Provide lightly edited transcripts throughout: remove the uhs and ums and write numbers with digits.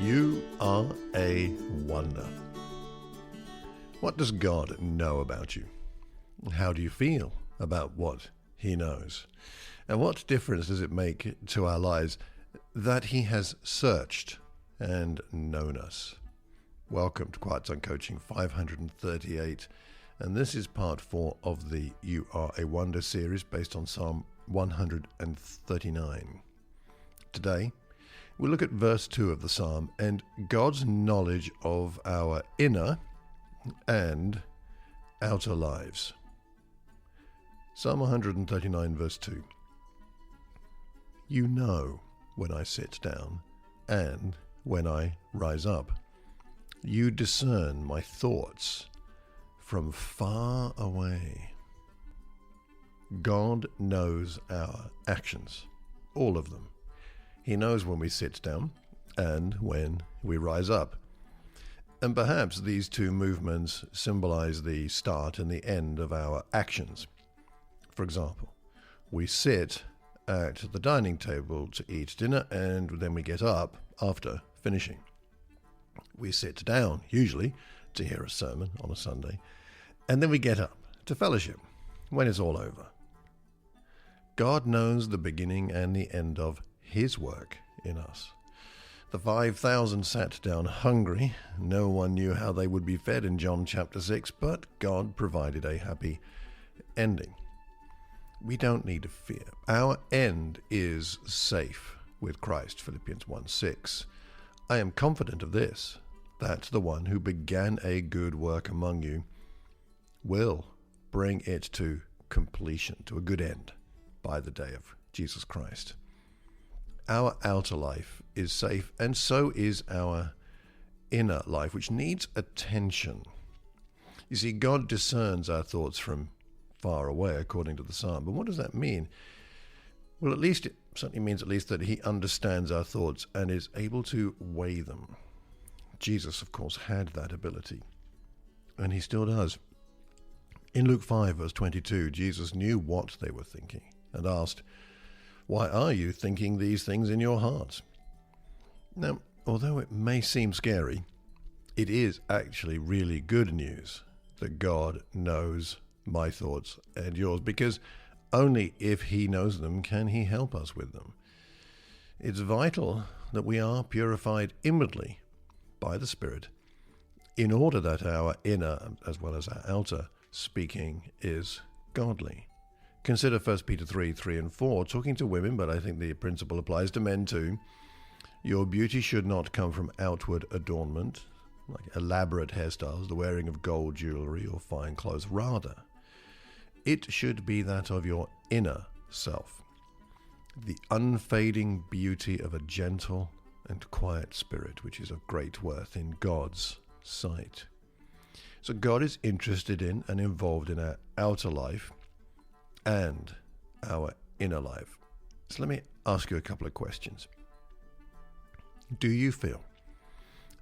You are a wonder. What does God know about you? How do you feel about what He knows? And what difference does it make to our lives that He has searched and known us? Welcome to Quiet Zone Coaching 538. And this is part 4 of the You Are a Wonder series based on Psalm 139. Today, we look at verse 2 of the Psalm and God's knowledge of our inner and outer lives. Psalm 139 verse 2. You know when I sit down and when I rise up. You discern my thoughts from far away. God knows our actions, all of them. He knows when we sit down and when we rise up. And perhaps these two movements symbolize the start and the end of our actions. For example, we sit at the dining table to eat dinner and then we get up after finishing. We sit down, usually, to hear a sermon on a Sunday, and then we get up to fellowship when it's all over. God knows the beginning and the end of His work in us. The 5,000 sat down hungry. No one knew how they would be fed in John chapter 6, but God provided a happy ending. We don't need to fear. Our end is safe with Christ, Philippians 1:6. I am confident of this, that the one who began a good work among you will bring it to completion, to a good end, by the day of Jesus Christ. Our outer life is safe, and so is our inner life, which needs attention. You see, God discerns our thoughts from far away, according to the Psalm. But what does that mean? Well, at least it certainly means that He understands our thoughts and is able to weigh them. Jesus, of course, had that ability, and He still does. In Luke 5, verse 22, Jesus knew what they were thinking and asked, "Why are you thinking these things in your hearts?" Now, although it may seem scary, it is actually really good news that God knows my thoughts and yours, because only if He knows them can He help us with them. It's vital that we are purified inwardly by the Spirit in order that our inner, as well as our outer, speaking is godly. Consider 1 Peter 3 and 4, talking to women, but I think the principle applies to men too. Your beauty should not come from outward adornment, like elaborate hairstyles, the wearing of gold jewelry or fine clothes. Rather, it should be that of your inner self, the unfading beauty of a gentle and quiet spirit, which is of great worth in God's sight. So God is interested in and involved in our outer life and our inner life. So let me ask you a couple of questions. Do you feel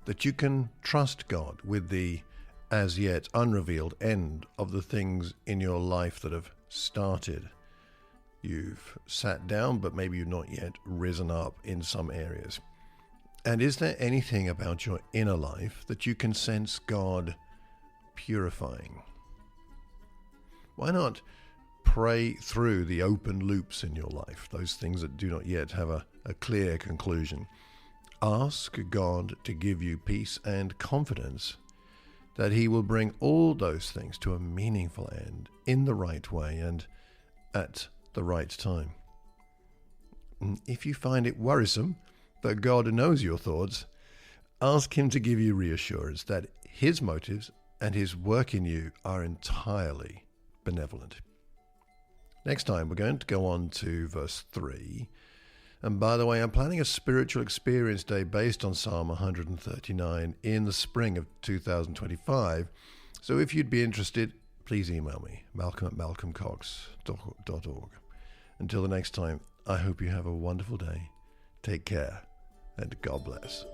that you can trust God with the as yet unrevealed end of the things in your life that have started? You've sat down, but maybe you've not yet risen up in some areas. And is there anything about your inner life that you can sense God purifying? Why not pray through the open loops in your life, those things that do not yet have a clear conclusion? Ask God to give you peace and confidence that He will bring all those things to a meaningful end in the right way and at the right time. If you find it worrisome that God knows your thoughts, ask Him to give you reassurance that His motives and His work in you are entirely benevolent. Next time, we're going to go on to verse 3. And by the way, I'm planning a spiritual experience day based on Psalm 139 in the spring of 2025. So if you'd be interested, please email me, malcolm@malcolmcox.org. Until the next time, I hope you have a wonderful day. Take care, and God bless.